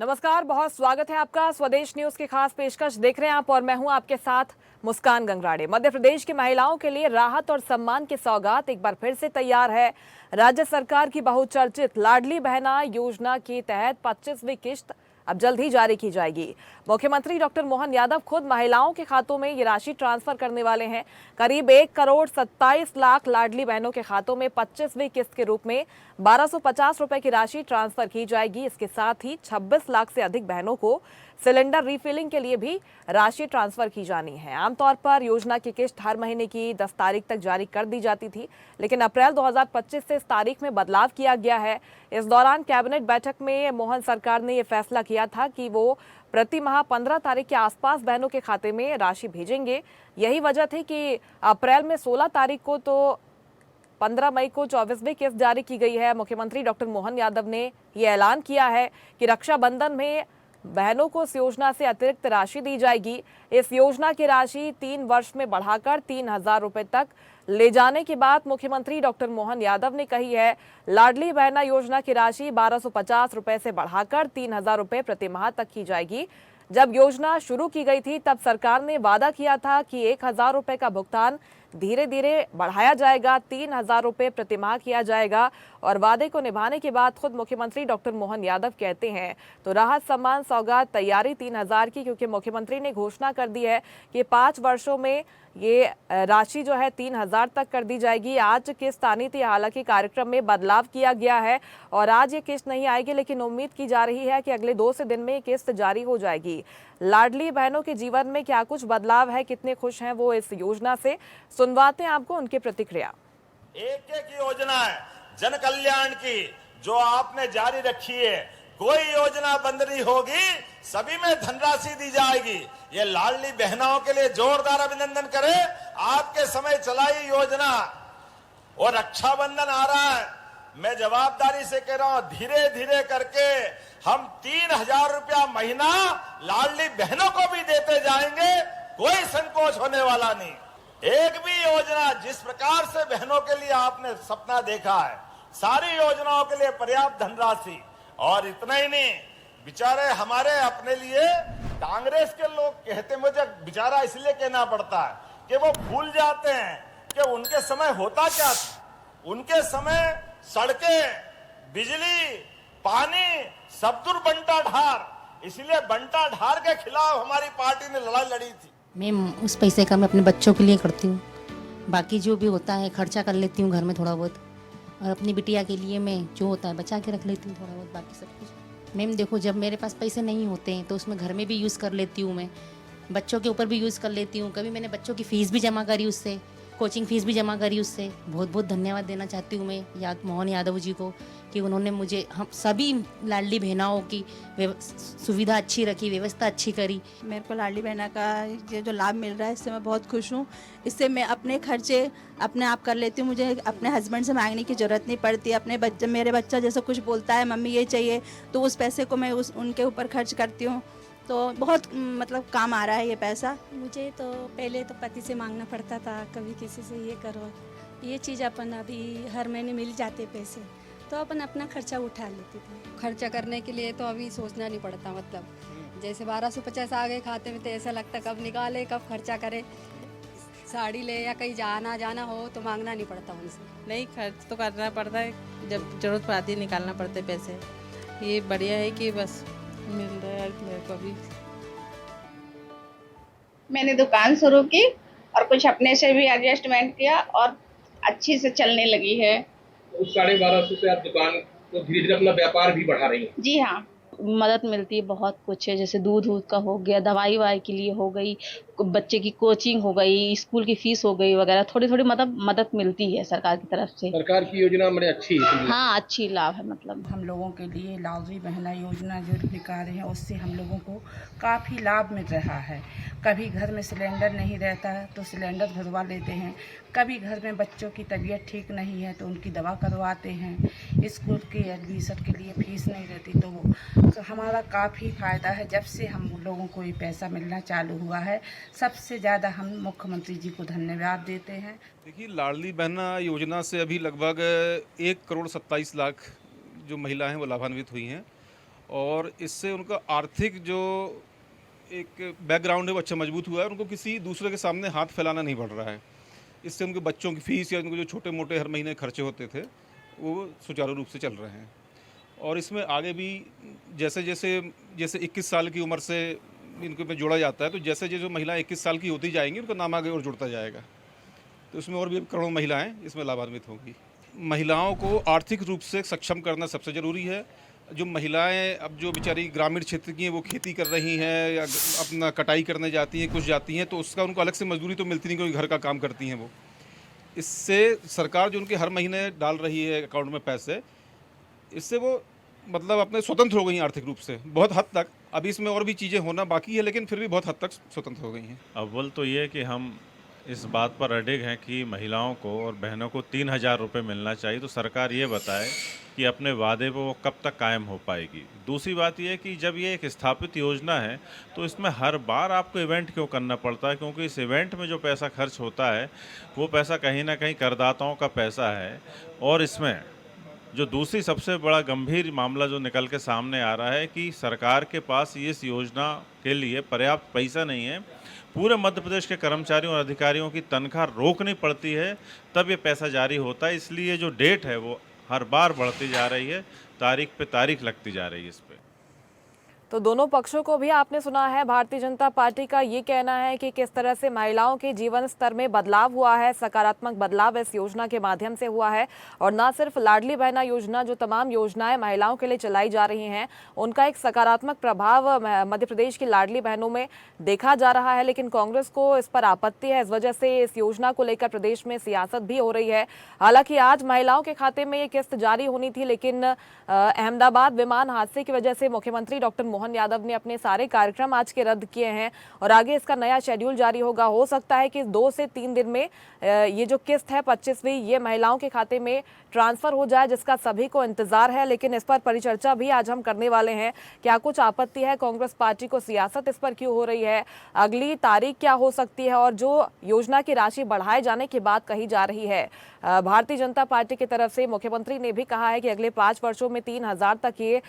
नमस्कार, बहुत स्वागत है आपका। स्वदेश न्यूज की खास पेशकश देख रहे हैं आप और मैं हूं आपके साथ मुस्कान गंगराड़े। मध्य प्रदेश की महिलाओं के लिए राहत और सम्मान की सौगात एक बार फिर से तैयार है। राज्य सरकार की बहुचर्चित लाडली बहना योजना के तहत 25वीं किश्त अब जल्द ही जारी की जाएगी। मुख्यमंत्री डॉक्टर मोहन यादव खुद महिलाओं के खातों में ये राशि ट्रांसफर करने वाले हैं। करीब 1,27,00,000 लाडली बहनों के खातों में 25वीं किस्त के रूप में 1,250 रुपए की राशि ट्रांसफर की जाएगी। इसके साथ ही 26 लाख से अधिक बहनों को सिलेंडर रीफिलिंग के लिए भी राशि ट्रांसफर की जानी है। आमतौर पर योजना की किस्त हर महीने की 10 तारीख तक जारी कर दी जाती थी, लेकिन अप्रैल 2025 से इस तारीख में बदलाव किया गया है। इस दौरान कैबिनेट बैठक में मोहन सरकार ने यह फैसला किया था कि वो प्रति माह 15 तारीख के आसपास बहनों के खाते में राशि भेजेंगे। यही वजह थी कि अप्रैल में 16 तारीख को तो 15 मई को 24वीं किस्त जारी की गई है। मुख्यमंत्री डॉक्टर मोहन यादव ने यह ऐलान किया है कि रक्षाबंधन में बहनों को इस योजना से अतिरिक्त राशि दी जाएगी। इस योजना की राशि 3 वर्ष में बढ़ाकर 3,000 रुपए तक ले जाने की बात मुख्यमंत्री डॉक्टर मोहन यादव ने कही है। लाडली बहना योजना की राशि 1,250 रुपए से बढ़ाकर 3,000 रुपए प्रति माह तक की जाएगी। जब योजना शुरू की गई थी तब सरकार ने वादा किया था कि 1,000 रुपए का भुगतान धीरे धीरे बढ़ाया जाएगा, 3,000 रुपए प्रति माह किया जाएगा। और वादे को निभाने के बाद खुद मुख्यमंत्री डॉक्टर मोहन यादव कहते हैं तो राहत सम्मान सौगात तैयारी 3,000 की, क्योंकि मुख्यमंत्री ने घोषणा कर दी है कि 5 वर्षों में ये राशि जो है 3,000 तक कर दी जाएगी। आज किस्त आनी थी, हालांकि कार्यक्रम में बदलाव किया गया है और आज ये किस्त नहीं आएगी, लेकिन उम्मीद की जा रही है कि अगले 2 से दिन में ये किस्त जारी हो जाएगी। लाडली बहनों के जीवन में क्या कुछ बदलाव है, कितने खुश हैं वो इस योजना से, सुनवाते हैं आपको उनकी प्रतिक्रिया। एक एक योजना है जन कल्याण की जो आपने जारी रखी है, कोई योजना बंद नहीं होगी, सभी में धनराशि दी जाएगी। ये लाडली बहनों के लिए जोरदार अभिनंदन करें। आपके समय चलाई योजना और रक्षाबंधन आ रहा है, मैं जवाबदारी से कह रहा हूं, धीरे धीरे करके हम 3,000 रुपया महीना लाडली बहनों को भी देते जाएंगे, कोई संकोच होने वाला नहीं। एक भी योजना जिस प्रकार से बहनों के लिए आपने सपना देखा है, सारी योजनाओं के लिए पर्याप्त धनराशि। और इतना ही नहीं, बेचारे हमारे अपने लिए कांग्रेस के लोग कहते, मुझे बेचारा इसलिए कहना पड़ता है कि वो भूल जाते हैं कि उनके समय होता क्या था। उनके समय सड़कें, बिजली, पानी सब दूर बंटा ढार, इसलिए बंटा ढार के खिलाफ हमारी पार्टी ने लड़ाई लड़ी थी। मैं उस पैसे का मैं अपने बच्चों के लिए करती हूँ, बाकी जो भी होता है खर्चा कर लेती हूँ घर में थोड़ा बहुत, और अपनी बिटिया के लिए मैं जो होता है बचा के रख लेती हूँ थोड़ा बहुत, बाकी सब कुछ। मैम देखो, जब मेरे पास पैसे नहीं होते हैं तो उसमें घर में भी यूज़ कर लेती हूँ, मैं बच्चों के ऊपर भी यूज़ कर लेती हूँ। कभी मैंने बच्चों की फ़ीस भी जमा करी उससे, कोचिंग फ़ीस भी जमा करी उससे। बहुत बहुत धन्यवाद देना चाहती हूँ मैं मोहन यादव जी को कि उन्होंने मुझे हम सभी लाडली बहनाओं की सुविधा अच्छी रखी, व्यवस्था अच्छी करी। मेरे को लाडली बहना का ये जो लाभ मिल रहा है इससे मैं बहुत खुश हूँ। इससे मैं अपने खर्चे अपने आप कर लेती हूँ, मुझे अपने हस्बैंड से मांगने की ज़रूरत नहीं पड़ती। अपने बच्चे, मेरे बच्चा जैसे कुछ बोलता है मम्मी ये चाहिए, तो उस पैसे को मैं उनके ऊपर खर्च करती हूँ। तो बहुत मतलब काम आ रहा है ये पैसा। मुझे तो पहले तो पति से मांगना पड़ता था, कभी किसी से ये करो, ये चीज़ अपन अभी हर महीने मिल जाते पैसे, तो अपन अपना खर्चा उठा लेते थे। खर्चा करने के लिए तो अभी सोचना नहीं पड़ता, मतलब जैसे 1,250 आ गए खाते में तो ऐसा लगता कब निकाले कब खर्चा करे। साड़ी ले या कहीं जाना हो तो मांगना नहीं पड़ता उनसे। नहीं, खर्च तो करना पड़ता है, जब जरूरत पड़ती है निकालना पड़ते पैसे। ये बढ़िया है कि बस मिल रहा है मेरे को भी। मैंने दुकान शुरू की और कुछ अपने से भी एडजस्टमेंट किया और अच्छी से चलने लगी है। उस 1,250 से आप दुकान तो धीरे धीरे अपना व्यापार भी बढ़ा रही हैं। जी हाँ, मदद मिलती है, बहुत कुछ है, जैसे दूध का हो गया, दवाई वाई के लिए हो गई, बच्चे की कोचिंग हो गई, स्कूल की फीस हो गई वगैरह, थोड़ी थोड़ी मदद मिलती है सरकार की तरफ से। सरकार की योजना बड़ी अच्छी है। हाँ, अच्छी लाभ है। मतलब हम लोगों के लिए लाडली बहना योजना जो निकाल रहे हैं उससे हम लोगों को काफ़ी लाभ मिल रहा है। कभी घर में सिलेंडर नहीं रहता तो सिलेंडर भरवा लेते हैं, कभी घर में बच्चों की तबीयत ठीक नहीं है तो उनकी दवा करवाते हैं, स्कूल के एडमिशन के लिए फीस नहीं रहती तो हमारा काफ़ी फ़ायदा है। जब से हम लोगों को ये पैसा मिलना चालू हुआ है, सबसे ज़्यादा हम मुख्यमंत्री जी को धन्यवाद देते हैं। देखिए, लाडली बहना योजना से अभी लगभग 1,27,00,000 जो महिलाएं हैं वो लाभान्वित हुई हैं और इससे उनका आर्थिक जो एक बैकग्राउंड है वो अच्छा मजबूत हुआ है। उनको किसी दूसरे के सामने हाथ फैलाना नहीं पड़ रहा है। इससे उनके बच्चों की फ़ीस या उनको जो छोटे मोटे हर महीने खर्चे होते थे वो सुचारू रूप से चल रहे हैं। और इसमें आगे भी जैसे जैसे जैसे 21 साल की उम्र से इनको में जोड़ा जाता है, तो जैसे जैसे महिलाएं 21 साल की होती जाएंगी उनका नाम आगे और जुड़ता जाएगा, तो इसमें और भी करोड़ों महिलाएं इसमें लाभान्वित होंगी। महिलाओं को आर्थिक रूप से सक्षम करना सबसे ज़रूरी है। जो महिलाएं अब जो बेचारी ग्रामीण क्षेत्र की हैं वो खेती कर रही हैं या अपना कटाई करने जाती हैं, कुछ जाती हैं, तो उसका उनको अलग से मजदूरी तो मिलती नहीं क्योंकि घर का काम करती हैं वो। इससे सरकार जो उनके हर महीने डाल रही है अकाउंट में पैसे, इससे वो मतलब अपने स्वतंत्र हो गई हैं आर्थिक रूप से बहुत हद तक। अभी इसमें और भी चीज़ें होना बाकी है, लेकिन फिर भी बहुत हद तक स्वतंत्र हो गई हैं। अव्वल तो ये कि हम इस बात पर अडिग हैं कि महिलाओं को और बहनों को 3,000 रुपये मिलना चाहिए, तो सरकार ये बताए कि अपने वादे पर वो कब तक कायम हो पाएगी। दूसरी बात ये कि जब ये एक स्थापित योजना है तो इसमें हर बार आपको इवेंट क्यों करना पड़ता है, क्योंकि इस इवेंट में जो पैसा खर्च होता है वो पैसा कहीं ना कहीं करदाताओं का पैसा है। और इसमें जो दूसरी सबसे बड़ा गंभीर मामला जो निकल के सामने आ रहा है कि सरकार के पास इस योजना के लिए पर्याप्त पैसा नहीं है। पूरे मध्य प्रदेश के कर्मचारियों और अधिकारियों की तनख्वाह रोकनी पड़ती है तब ये पैसा जारी होता है, इसलिए जो डेट है वो हर बार बढ़ती जा रही है, तारीख पे तारीख लगती जा रही है इस पे। तो दोनों पक्षों को भी आपने सुना है। भारतीय जनता पार्टी का ये कहना है कि किस तरह से महिलाओं के जीवन स्तर में बदलाव हुआ है, सकारात्मक बदलाव इस योजना के माध्यम से हुआ है। और न सिर्फ लाडली बहना योजना, जो तमाम योजनाएं महिलाओं के लिए चलाई जा रही हैं, उनका एक सकारात्मक प्रभाव मध्य प्रदेश की लाडली बहनों में देखा जा रहा है। लेकिन कांग्रेस को इस पर आपत्ति है, इस वजह से इस योजना को लेकर प्रदेश में सियासत भी हो रही है। हालांकि आज महिलाओं के खाते में ये किस्त जारी होनी थी, लेकिन अहमदाबाद विमान हादसे की वजह से मुख्यमंत्री डॉक्टर मोहन यादव ने अपने सारे कार्यक्रम आज के रद्द किए हैं और आगे इसका नया शेड्यूल जारी होगा। हो सकता है कि 2 से 3 दिन में ये जो किस्त है 25वीं, ये महिलाओं के खाते में ट्रांसफर हो जाए, जिसका सभी को इंतजार है। लेकिन इस पर परिचर्चा भी आज हम करने वाले हैं। क्या कुछ आपत्ति है कांग्रेस पार्टी को, सियासत इस पर क्यों हो रही है, अगली तारीख क्या हो सकती है, और जो योजना की राशि बढ़ाए जाने की बात कही जा रही है भारतीय जनता पार्टी की तरफ से, मुख्यमंत्री ने भी कहा है कि अगले 5 वर्षों में 3,000 तक ये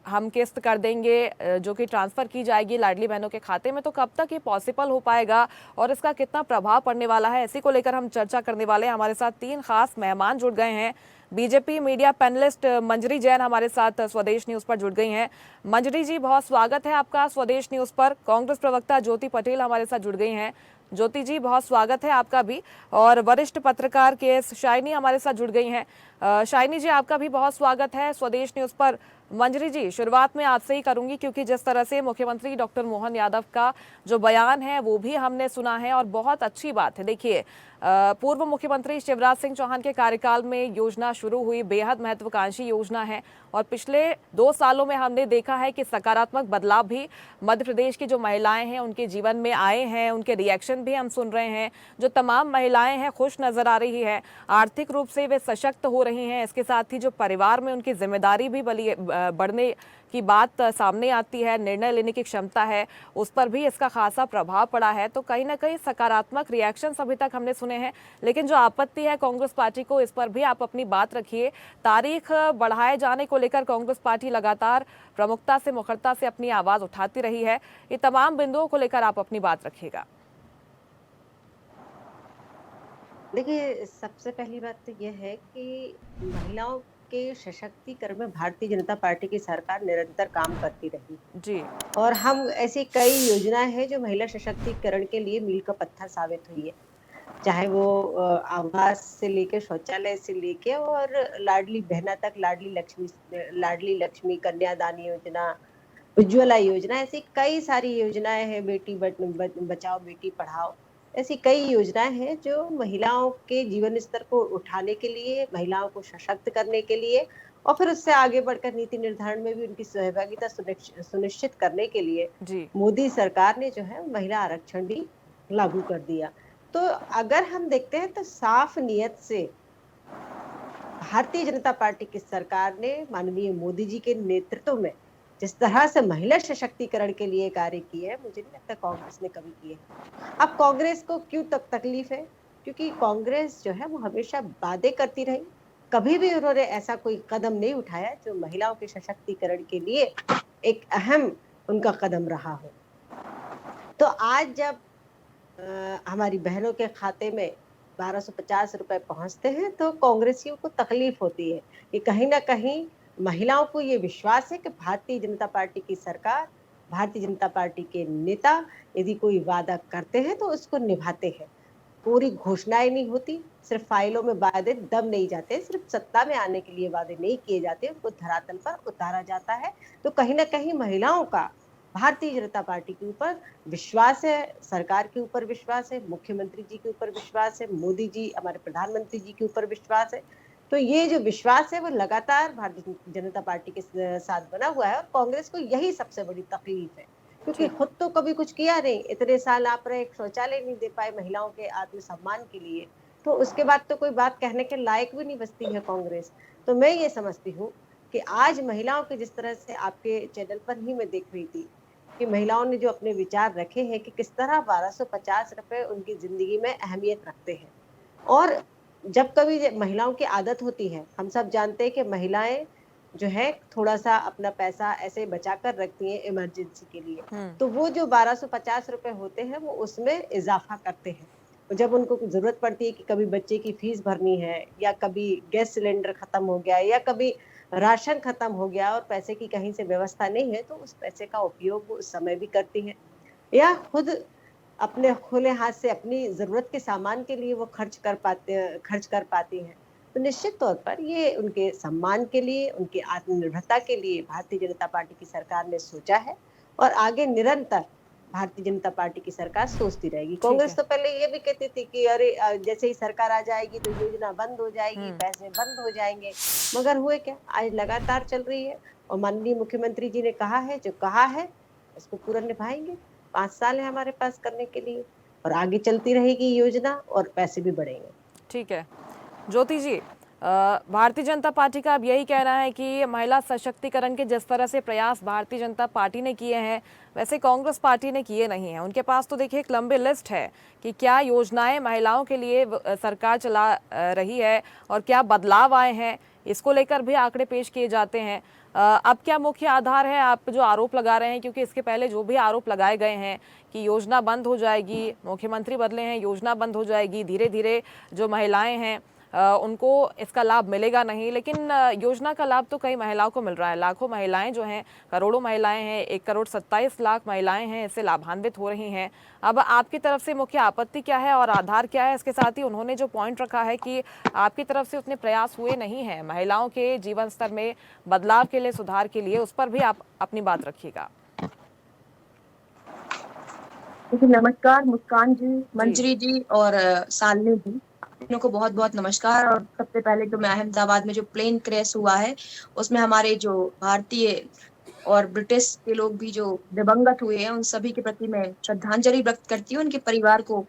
हम किस्त कर देंगे जो कि ट्रांसफर की जाएगी लाडली बहनों के खाते में। तो कब तक ये पॉसिबल हो पाएगा और इसका कितना प्रभाव पड़ने वाला है, इसी को लेकर हम चर्चा करने वाले हैं। हमारे साथ 3 खास मेहमान जुड़ गए हैं। बीजेपी मीडिया पैनलिस्ट मंजरी जैन हमारे साथ स्वदेश न्यूज पर जुड़ गई हैं। मंजरी जी, बहुत स्वागत है आपका स्वदेश न्यूज पर। कांग्रेस प्रवक्ता ज्योति पटेल हमारे साथ जुड़ गई हैं। ज्योति जी, बहुत स्वागत है आपका भी। और वरिष्ठ पत्रकार के शाइनी हमारे साथ जुड़ गई हैं। शाइनी जी, आपका भी बहुत स्वागत है स्वदेश न्यूज पर। मंजरी जी, शुरुआत में आपसे ही करूंगी, क्योंकि जिस तरह से मुख्यमंत्री डॉक्टर मोहन यादव का जो बयान है वो भी हमने सुना है और बहुत अच्छी बात है। देखिए, पूर्व मुख्यमंत्री शिवराज सिंह चौहान के कार्यकाल में योजना शुरू हुई, बेहद महत्वाकांक्षी योजना है और पिछले 2 सालों में हमने देखा है कि सकारात्मक बदलाव भी मध्य प्रदेश की जो महिलाएं हैं उनके जीवन में आए हैं। उनके रिएक्शन भी हम सुन रहे हैं। जो तमाम महिलाएं हैं खुश नजर आ रही है, आर्थिक रूप से वे सशक्त हो रही हैं। इसके साथ ही जो परिवार में उनकी जिम्मेदारी भी बढ़ने की बात सामने आती है, निर्णय लेने की क्षमता है, उस पर भी इसका खासा प्रभाव पड़ा है। तो कहीं ना कहीं सकारात्मक रिएक्शन अभी तक हमने सुने हैं। लेकिन जो आपत्ति है कांग्रेस पार्टी को, इस पर भी आप अपनी बात रखिए। तारीख बढ़ाए जाने को लेकर कांग्रेस पार्टी लगातार प्रमुखता से, मुखरता से अपनी आवाज उठाती रही है। ये तमाम बिंदुओं को लेकर आप अपनी बात रखिएगा। देखिए, सबसे पहली बात तो यह है कि महिलाओं के सशक्तिकरण में भारतीय जनता पार्टी की सरकार निरंतर काम करती रही जी, और हम ऐसी कई योजनाएं हैं जो महिला सशक्तिकरण के लिए मील का पत्थर साबित हुई है, चाहे वो आवास से लेके, शौचालय से लेके और लाडली बहना तक, लाडली लक्ष्मी कन्यादान योजना, उज्ज्वला योजना, ऐसी कई सारी योजनाएं हैं, बेटी बचाओ बेटी पढ़ाओ, ऐसी कई योजनाएं हैं जो महिलाओं के जीवन स्तर को उठाने के लिए, महिलाओं को सशक्त करने के लिए और फिर उससे आगे बढ़कर नीति निर्धारण में भी उनकी सहभागिता सुनिश्चित करने के लिए मोदी सरकार ने जो है महिला आरक्षण भी लागू कर दिया। तो अगर हम देखते हैं तो साफ नियत से भारतीय जनता पार्टी की सरकार ने माननीय मोदी जी के नेतृत्व में जिस तरह से महिला सशक्तिकरण के लिए कार्य किए हैं, मुझे नहीं लगता कांग्रेस ने कभी किए। अब कांग्रेस को क्यों तकलीफ है? क्योंकि कांग्रेस जो है वो हमेशा वादे करती रही, कभी भी उन्होंने ऐसा कोई कदम नहीं उठाया जो महिलाओं के सशक्तिकरण के लिए एक अहम उनका कदम रहा हो। तो आज जब हमारी बहनों के खाते में 1250 रुपए पहुंचते हैं तो कांग्रेसियों को तकलीफ होती है कि कहीं ना कहीं महिलाओं को ये विश्वास है कि भारतीय जनता पार्टी की सरकार, भारतीय जनता पार्टी के नेता यदि कोई वादा करते हैं तो उसको निभाते हैं। पूरी घोषणाएं नहीं होती, सिर्फ फाइलों में वादे दम नहीं जाते, सिर्फ सत्ता में आने के लिए वादे नहीं किए जाते, उनको धरातल पर उतारा जाता है। तो कहीं ना कहीं महिलाओं का भारतीय जनता पार्टी के ऊपर विश्वास है, सरकार के ऊपर विश्वास है, मुख्यमंत्री जी के ऊपर विश्वास है, मोदी जी हमारे प्रधानमंत्री जी के ऊपर विश्वास है। तो ये जो विश्वास है वो लगातार भारतीय जनता पार्टी के साथ बना हुआ है और कांग्रेस को यही सबसे बड़ी तकलीफ है, क्योंकि खुद तो कभी कुछ किया नहीं। इतने साल आप रहे, एक शौचालय नहीं दे पाए महिलाओं के आत्मसम्मान के लिए, तो उसके बाद तो कोई बात कहने के लायक भी नहीं बचती है कांग्रेस। तो मैं ये समझती हूँ कि आज महिलाओं के जिस तरह से आपके चैनल पर ही मैं देख रही थी कि महिलाओं ने जो अपने विचार रखे हैं कि किस तरह 1250 रुपए उनकी जिंदगी में अहमियत रखते हैं। और जब कभी महिलाओं की आदत होती है, हम सब जानते हैं कि महिलाएं जो है थोड़ा सा अपना पैसा ऐसे बचा कर रखती हैं इमरजेंसी के लिए, तो वो जो 1250 रुपए होते हैं वो उसमें इजाफा करते हैं। जब उनको जरूरत पड़ती है कि कभी बच्चे की फीस भरनी है, या कभी गैस सिलेंडर खत्म हो गया, या कभी राशन खत्म हो गया और पैसे की कहीं से व्यवस्था नहीं है, तो उस पैसे का उपयोग वो उस समय भी करती हैं, या खुद अपने खुले हाथ से अपनी जरूरत के सामान के लिए वो खर्च कर पाती हैं। तो निश्चित तौर पर ये उनके सम्मान के लिए, उनकी आत्मनिर्भरता के लिए भारतीय जनता पार्टी की सरकार ने सोचा है और आगे निरंतर भारतीय जनता पार्टी की सरकार सोचती रहेगी। कांग्रेस तो पहले ये भी कहती थी कि अरे जैसे ही सरकार आ जाएगी तो योजना बंद हो जाएगी, पैसे बंद हो जाएंगे, मगर हुए क्या, आज लगातार चल रही है। और माननीय मुख्यमंत्री जी ने कहा है, जो कहा है उसको पूरा निभाएंगे। 5 साल है हमारे पास करने के लिए और आगे चलती रहेगी योजना और पैसे भी बढ़ेंगे। ठीक है ज्योति जी, भारतीय जनता पार्टी का अब यही कहना है कि महिला सशक्तिकरण के जिस तरह से प्रयास भारतीय जनता पार्टी ने किए हैं वैसे कांग्रेस पार्टी ने किए नहीं हैं। उनके पास तो देखिए एक लंबी लिस्ट है कि क्या योजनाएं महिलाओं के लिए सरकार चला रही है और क्या बदलाव आए हैं, इसको लेकर भी आंकड़े पेश किए जाते हैं। अब क्या मुख्य आधार है आप जो आरोप लगा रहे हैं, क्योंकि इसके पहले जो भी आरोप लगाए गए हैं कि योजना बंद हो जाएगी, मुख्यमंत्री बदले हैं, योजना बंद हो जाएगी, धीरे धीरे जो महिलाएं हैं उनको इसका लाभ मिलेगा नहीं, लेकिन योजना का लाभ तो कई महिलाओं को मिल रहा है। लाखों महिलाएं जो हैं, करोड़ों महिलाएं हैं, 1,27,00,000 महिलाएं हैं, इससे लाभान्वित हो रही हैं। अब आपकी तरफ से मुख्य आपत्ति क्या है और आधार क्या है? इसके साथ ही उन्होंने जो पॉइंट रखा है कि आपकी तरफ से उतने प्रयास हुए नहीं हैं महिलाओं के जीवन स्तर में बदलाव के लिए, सुधार के लिए, उस पर भी आप अपनी बात रखिएगा। नमस्कार मुस्कान जी, मंजरी जी और शालिनी जी, तीनों को बहुत बहुत नमस्कार। और सबसे पहले तो मैं अहमदाबाद में जो प्लेन क्रैश हुआ है उसमें हमारे जो भारतीय और ब्रिटिश के लोग भी जो दिवंगत हुए हैं उन सभी के प्रति मैं श्रद्धांजलि व्यक्त करती हूँ। उनके परिवार को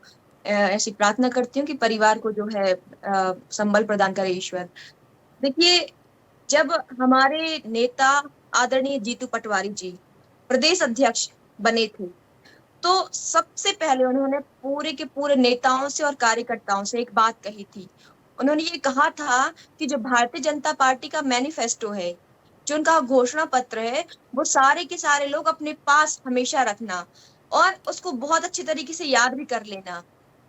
ऐसी प्रार्थना करती हूँ कि परिवार को जो है संबल प्रदान करे ईश्वर। देखिए, जब हमारे नेता आदरणीय जीतू पटवारी जी प्रदेश अध्यक्ष बने थे तो सबसे पहले उन्होंने पूरे के पूरे नेताओं से और कार्यकर्ताओं से एक बात कही थी। उन्होंने ये कहा था कि जो भारतीय जनता पार्टी का मैनिफेस्टो है, जो उनका घोषणा पत्र है, वो सारे के सारे लोग अपने पास हमेशा रखना और उसको बहुत अच्छी तरीके से याद भी कर लेना।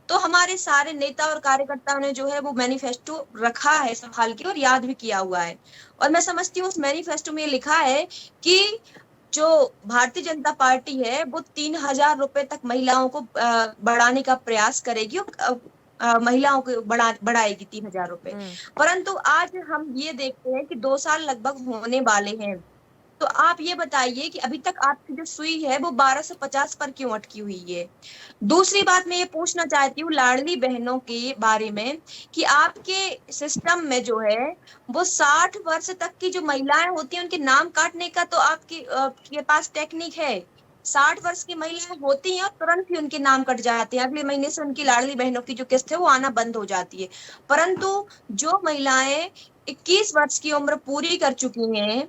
तो हमारे सारे नेता और कार्यकर्ताओं ने जो है वो मैनिफेस्टो रखा है संभाल के और याद भी किया हुआ है। और मैं समझती हूँ उस मैनिफेस्टो में लिखा है कि जो भारतीय जनता पार्टी है वो 3,000 रुपए तक महिलाओं को बढ़ाने का प्रयास करेगी और महिलाओं को बढ़ाएगी 3,000 रुपए। परंतु आज हम ये देखते हैं कि 2 साल लगभग होने वाले हैं, तो आप ये बताइए कि अभी तक आपकी जो सुई है वो 1250 पर क्यों अटकी हुई है। दूसरी बात मैं ये पूछना चाहती हूँ लाडली बहनों के बारे में कि आपके सिस्टम में जो है वो 60 वर्ष तक की जो महिलाएं होती हैं उनके नाम काटने का तो आपके पास टेक्निक है। 60 वर्ष की महिलाएं होती हैं और तुरंत ही उनके नाम कट जाते हैं, अगले महीने से उनकी लाडली बहनों की जो किस्त है वो आना बंद हो जाती है। परंतु जो महिलाएं 21 वर्ष की उम्र पूरी कर चुकी हैं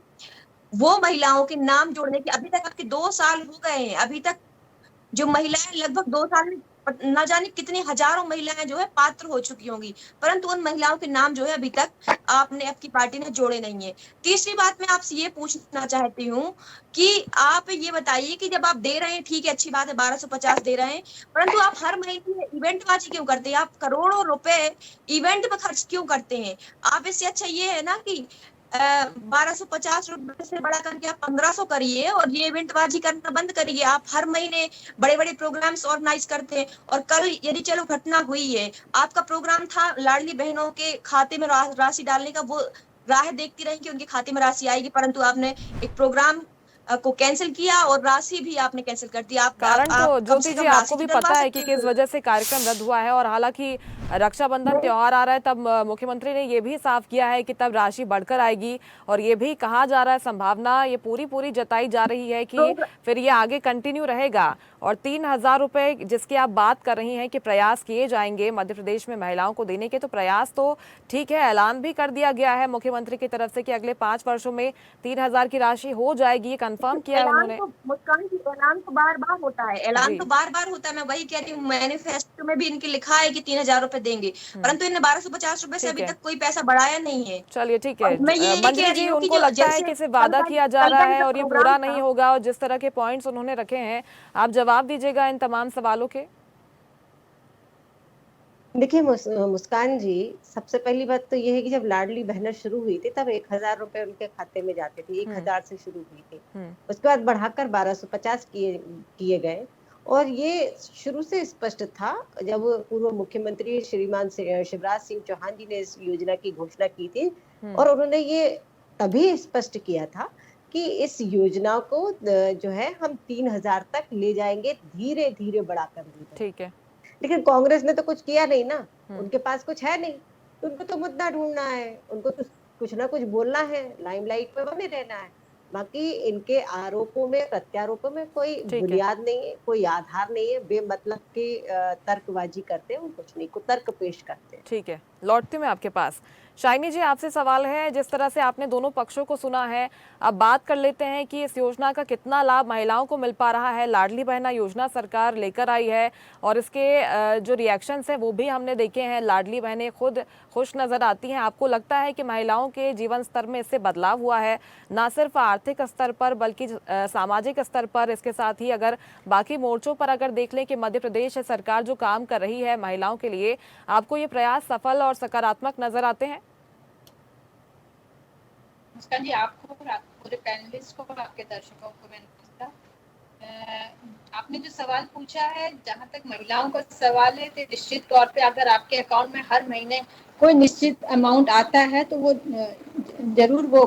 वो महिलाओं के नाम जोड़ने के अभी तक आपके 2 साल हो गए हैं, अभी तक जो महिलाएं लगभग 2 साल में न जाने कितनी हजारों महिलाएं जो है पात्र हो चुकी होंगी, परंतु उन महिलाओं के नाम जो है अभी तक आपकी पार्टी ने जोड़े नहीं है। तीसरी बात मैं आपसे ये पूछना चाहती हूँ कि आप ये बताइए कि जब आप दे रहे हैं, ठीक है, अच्छी बात है, 1250 दे रहे हैं, परंतु आप हर महीने इवेंटबाजी क्यों करते हैं? आप करोड़ों रुपए इवेंट पे खर्च क्यों करते हैं? आप इससे अच्छा ये है ना कि 1250 रुपए से बड़ा करके आप 1500 करिए और ये इवेंटबाजी करना बंद करिए। आप हर महीने बड़े बड़े प्रोग्राम्स ऑर्गेनाइज करते हैं, और कल यदि चलो घटना हुई है, आपका प्रोग्राम था लाडली बहनों के खाते में राशि डालने का, वो राह देखती रही कि उनके खाते में राशि आएगी, परंतु आपने एक प्रोग्राम को कैंसिल किया और राशि भी आपने कैंसिल कर दी। आप कारण तो कम ज्योति से जी कम आपको राशि भी तो डलवा पता है सकते कि किस थे। वजह से कार्यक्रम रद्द हुआ है, और हालांकि रक्षाबंधन त्योहार आ रहा है, तब मुख्यमंत्री ने ये भी साफ किया है कि तब राशि बढ़कर आएगी, और ये भी कहा जा रहा है, संभावना ये पूरी जताई जा रही है कि फिर ये आगे कंटिन्यू रहेगा। और 3000 रुपए जिसकी आप बात कर रही हैं कि प्रयास किए जाएंगे मध्य प्रदेश में महिलाओं को देने के, तो प्रयास तो ठीक है, ऐलान भी कर दिया गया है मुख्यमंत्री की तरफ से कि अगले 5 वर्षों में 3000 की राशि हो जाएगी, ये कंफर्म किया है उन्होंने। मुस्कान जी, ऐलान तो बार बार होता है, ऐलान तो बार बार होता है, मैं वही कह रही हूँ, मैनिफेस्टो में भी इनके लिखा है कि 3000 रुपए देंगे, परंतु इन्हें 1250 रुपए से अभी तक कोई पैसा बढ़ाया नहीं है। चलिए ठीक है, मैं ये नहीं कह रही जी हूँ कि उनको लगता है जैसे कि सिर्फ वादा किया जा कल रहा का है जो और ये प्रोग्राम पूरा था, नहीं होगा, और जिस तरह के पॉइंट्स उन्होंने रखे हैं, आप जवाब दीजिएगा इन तमाम सवालों के। देखिए मुस्कान जी, सबसे पहली बात तो ये है कि जब लाडली बहना शुरू हुई थी तब 1000 रुपए उनके खाते में जाते थे, 1000 से शुरू हुई थी, उसके बाद बढ़ाकर 1250 किए गए। और ये शुरू से स्पष्ट था, जब पूर्व मुख्यमंत्री श्रीमान शिवराज सिंह चौहान जी ने इस योजना की घोषणा की थी, और उन्होंने ये तभी स्पष्ट किया था कि इस योजना को जो है हम 3000 तक ले जाएंगे, धीरे धीरे बढ़ाकर। ठीक है, लेकिन कांग्रेस ने तो कुछ किया नहीं ना, उनके पास कुछ है नहीं, तो उनको तो मुद्दा ढूंढना है, उनको तो कुछ ना कुछ बोलना है, लाइमलाइट पे बने रहना है। बाकी इनके आरोपों में, प्रत्यारोपों में कोई बुनियाद नहीं है, कोई आधार नहीं है, बेमतलब की तर्कबाजी करते हैं, वो कुछ नहीं, कुतर्क पेश करते हैं। ठीक है, लौटती मैं आपके पास। शाइनी जी, आपसे सवाल है, जिस तरह से आपने दोनों पक्षों को सुना है, अब बात कर लेते हैं कि इस योजना का कितना लाभ महिलाओं को मिल पा रहा है। लाडली बहना योजना सरकार लेकर आई है, और इसके जो रिएक्शंस हैं वो भी हमने देखे हैं, लाडली बहनें खुद खुश नज़र आती हैं। आपको लगता है कि महिलाओं के जीवन स्तर में इससे बदलाव हुआ है, ना सिर्फ आर्थिक स्तर पर बल्कि सामाजिक स्तर पर? इसके साथ ही अगर बाकी मोर्चों पर अगर देख लें कि मध्य प्रदेश सरकार जो काम कर रही है महिलाओं के लिए, आपको ये प्रयास सफल और सकारात्मक नजर आते हैं? मुस्कान जी, आपको और पूरे पैनलिस्ट को और आपके दर्शकों को मैंने आपने जो सवाल पूछा है, जहाँ तक महिलाओं का सवाल है, तो निश्चित तौर पे अगर आपके अकाउंट में हर महीने कोई निश्चित अमाउंट आता है तो वो जरूर वो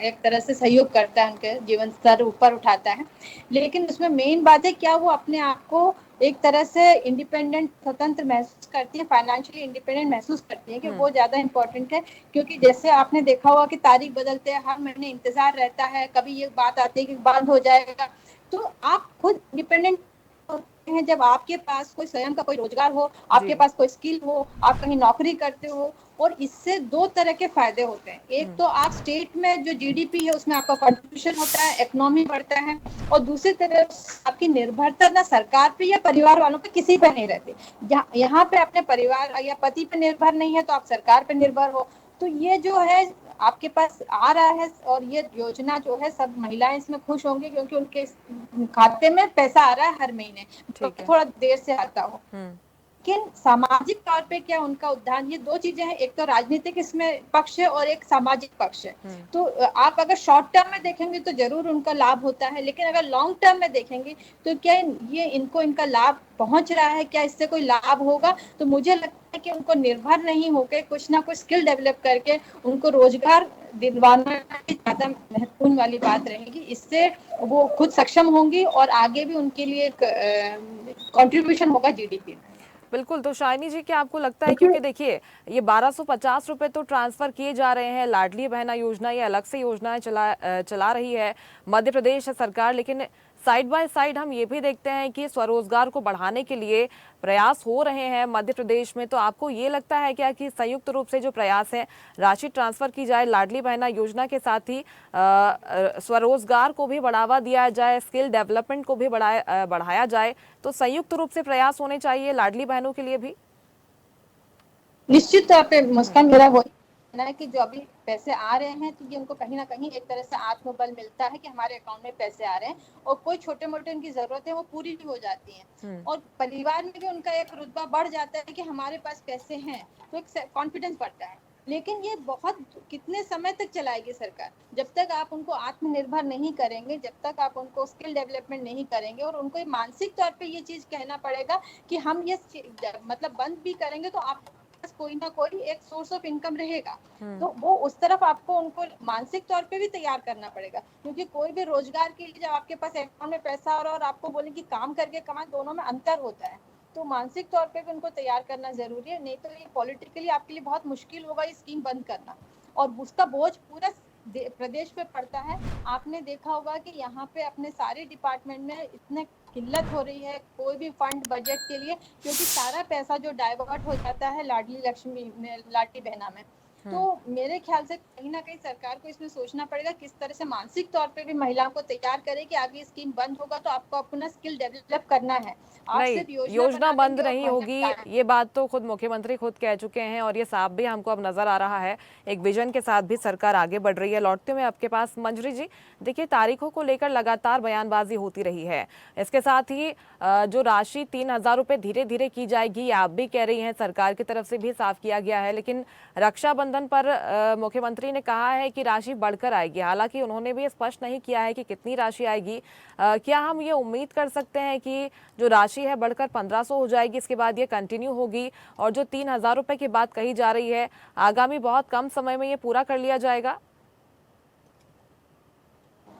एक तरह से सहयोग करता है, उनके जीवन स्तर ऊपर उठाता है। लेकिन उसमें मेन बात है क्या वो अपने आप को एक तरह से इंडिपेंडेंट, स्वतंत्र महसूस करती है, फाइनेंशियली इंडिपेंडेंट महसूस करती है, कि वो ज्यादा इंपॉर्टेंट है। क्योंकि जैसे आपने देखा होगा कि तारीख बदलते हैं, हर महीने इंतजार रहता है, कभी ये बात आती है कि बंद हो जाएगा, तो आप खुद इंडिपेंडेंट हैं जब आपके पास कोई स्वयं का कोई रोजगार हो, आपके पास कोई स्किल हो, आप कहीं नौकरी करते हो। और इससे दो तरह के फायदे होते हैं, एक तो आप स्टेट में जो जीडीपी है उसमें आपका कंट्रीब्यूशन होता है, इकोनॉमी बढ़ता है, और दूसरी तरफ आपकी निर्भरता ना सरकार पे या परिवार वालों पे किसी पे नहीं रहती। यहाँ पे अपने परिवार या पति पे निर्भर नहीं है तो आप सरकार पे निर्भर हो। तो ये जो है आपके पास आ रहा है, और ये योजना जो है सब महिलाएं इसमें खुश होंगी, क्योंकि उनके खाते में पैसा आ रहा है हर महीने, तो थोड़ा देर से आता हो। लेकिन सामाजिक तौर पे क्या उनका उद्धार, ये दो चीजें हैं, एक तो राजनीतिक इसमें पक्ष है और एक सामाजिक पक्ष है। तो आप अगर शॉर्ट टर्म में देखेंगे तो जरूर उनका लाभ होता है, लेकिन अगर लॉन्ग टर्म में देखेंगे तो क्या ये इनको इनका लाभ पहुंच रहा है, क्या इससे कोई लाभ होगा? तो मुझे लगता है कि उनको निर्भर नहीं होकर कुछ ना कुछ स्किल डेवलप करके उनको रोजगार दिलवाना ज्यादा महत्वपूर्ण वाली बात रहेगी। इससे वो खुद सक्षम होंगी और आगे भी उनके लिए कंट्रीब्यूशन होगा जीडीपी में। बिल्कुल। तो शाइनी जी, क्या आपको लगता है, क्योंकि देखिए ये 1250 रुपए तो ट्रांसफर किए जा रहे हैं, लाडली बहना योजना ये अलग से योजनाएं चला रही है मध्य प्रदेश सरकार, लेकिन साइड बाय साइड हम ये भी देखते हैं कि स्वरोजगार को बढ़ाने के लिए प्रयास हो रहे हैं मध्य प्रदेश में। तो आपको ये लगता है क्या कि संयुक्त रूप से जो प्रयास है, राशि ट्रांसफर की जाए लाडली बहना योजना के साथ ही स्वरोजगार को भी बढ़ावा दिया जाए, स्किल डेवलपमेंट को भी बढ़ाया जाए, तो संयुक्त रूप से प्रयास होने चाहिए लाडली बहनों के लिए भी? निश्चित तौर पे मुस्कान, मेरा वही कहना है कि जो अभी पैसे आ रहे हैं तो ये उनको कहीं ना कहीं एक तरह से आत्मबल मिलता है कि हमारे अकाउंट में पैसे आ रहे हैं, और कोई छोटे मोटे उनकी जरूरतें वो पूरी भी हो जाती हैं, और परिवार में भी उनका एक रुतबा बढ़ जाता है कि हमारे पास पैसे हैं, तो एक कॉन्फिडेंस बढ़ता है। लेकिन ये बहुत कितने समय तक चलाएगी सरकार? जब तक आप उनको आत्मनिर्भर नहीं करेंगे, जब तक आप उनको स्किल डेवलपमेंट नहीं करेंगे, और उनको मानसिक तौर पे ये चीज कहना पड़ेगा कि हम ये मतलब बंद भी करेंगे तो आप कोई ना कोई एक सोर्स ऑफ इनकम रहेगा, तो वो उस तरफ आपको उनको मानसिक तौर पे भी तैयार करना पड़ेगा। क्योंकि कोई भी रोजगार के लिए जब आपके पास अकाउंट में पैसा और आपको बोले कि काम करके कमाए, दोनों में अंतर होता है, तो मानसिक तौर पे भी उनको तैयार करना जरूरी है। नहीं तो ये पॉलिटिकली आपके लिए बहुत मुश्किल होगा ये स्कीम बंद करना, और उसका बोझ पूरा प्रदेश पे पड़ता है। आपने देखा होगा कि यहाँ पे अपने सारे डिपार्टमेंट में इतने किल्लत हो रही है कोई भी फंड बजट के लिए, क्योंकि सारा पैसा जो डाइवर्ट हो जाता है लाडली लक्ष्मी में, लाडली बहना में। तो मेरे ख्याल से कहीं ना कहीं सरकार को इसमें सोचना पड़ेगा किस तरह से मानसिक तौर पे भी महिलाओं को तैयार करे कि आगे स्कीम बंद होगा तो आपको अपना स्किल डेवलप करना है। नहीं, योजना बंद नहीं होगी, ये बात तो खुद मुख्यमंत्री खुद कह चुके हैं, और ये साफ भी हमको अब नजर आ रहा है। एक विजन के साथ भी सरकार आगे बढ़ रही है। लौटते हुए आपके पास मंजरी जी, देखिए तारीखों को लेकर लगातार बयानबाजी होती रही है। इसके साथ ही जो राशि 3000 रुपए धीरे धीरे की जाएगी, आप भी कह रही हैं, सरकार की तरफ से भी साफ किया गया है, लेकिन रक्षाबंधन पर मुख्यमंत्री ने कहा है कि राशि बढ़कर आएगी। हालांकि उन्होंने भी स्पष्ट नहीं किया है कि कितनी राशि आएगी। क्या हम ये उम्मीद कर सकते हैं कि जो राशि है बढ़कर 1500 हो जाएगी, इसके बाद ये कंटिन्यू होगी, और जो 3000 रुपए की बात कही जा रही है आगामी बहुत कम समय में ये पूरा कर लिया जाएगा?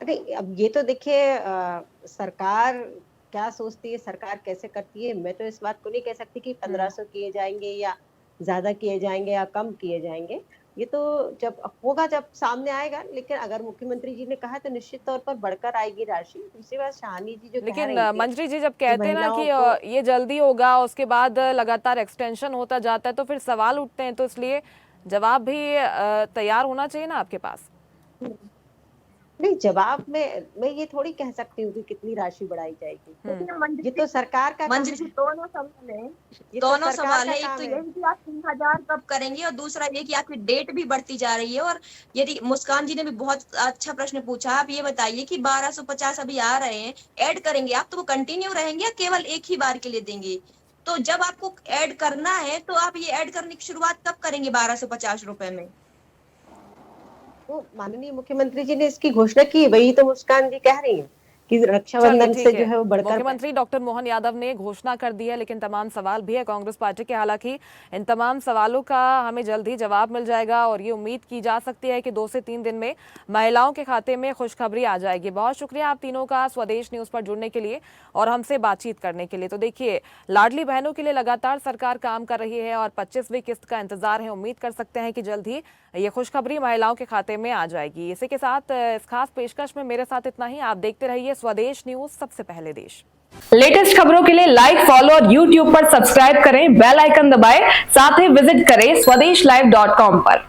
अरे अब ये तो देखिए सरकार क्या सोचती है, सरकार कैसे करती है। मैं तो इस बात को नहीं कह सकती कि 1500 किए जाएंगे या ज्यादा किए जाएंगे या कम किए जाएंगे, ये तो जब होगा जब सामने आएगा। लेकिन अगर मुख्यमंत्री जी ने कहा तो निश्चित तौर पर बढ़कर आएगी राशि। दूसरी बात शानी जी जो लेकिन मंजरी जी जब कहते हैं ना कि ये जल्दी होगा, उसके बाद लगातार एक्सटेंशन होता जाता है, तो फिर सवाल उठते हैं, तो इसलिए जवाब भी तैयार होना चाहिए ना आपके पास। नहीं, जवाब में मैं ये थोड़ी कह सकती हूँ कि कितनी राशि बढ़ाई जाएगी। ये तो सरकार का मंजरी जी दोनों सवाल है, दोनों सवाल है। एक तो ये कि आप 3000 कब करेंगे, और दूसरा ये कि आपकी डेट भी बढ़ती जा रही है। और यदि मुस्कान जी ने भी बहुत अच्छा प्रश्न पूछा, आप ये बताइए कि 1250 अभी आ रहे हैं, ऐड करेंगे आप तो वो कंटिन्यू रहेंगे या केवल एक ही बार के लिए देंगे? तो जब आपको ऐड करना है तो आप ये ऐड करने की शुरुआत कब करेंगे 1250 रुपए में? तो माननीय मुख्यमंत्री जी ने इसकी घोषणा की, वही तो मुस्कान जी कह रही है कि रक्षाबंधन से जो है वो बढ़कर। मुख्यमंत्री डॉक्टर मोहन यादव ने घोषणा कर दी है, लेकिन तमाम सवाल भी है कांग्रेस पार्टी के। हालांकि इन तमाम सवालों का हमें जल्द ही जवाब मिल जाएगा, और ये उम्मीद की जा सकती है कि 2 से 3 दिन में महिलाओं के खाते में खुशखबरी आ जाएगी। बहुत शुक्रिया आप तीनों का स्वदेश न्यूज पर जुड़ने के लिए और हमसे बातचीत करने के लिए। तो देखिए, लाडली बहनों के लिए लगातार सरकार काम कर रही है, और 25वीं किस्त का इंतजार है। उम्मीद कर सकते हैं कि जल्द ही ये खुशखबरी महिलाओं के खाते में आ जाएगी। इसी के साथ इस खास पेशकश में मेरे साथ इतना ही। आप देखते रहिए स्वदेश न्यूज, सबसे पहले देश। लेटेस्ट खबरों के लिए लाइक, फॉलो और यूट्यूब पर सब्सक्राइब करें, बेल आइकन दबाएं, साथ ही विजिट करें swedishlive.com पर।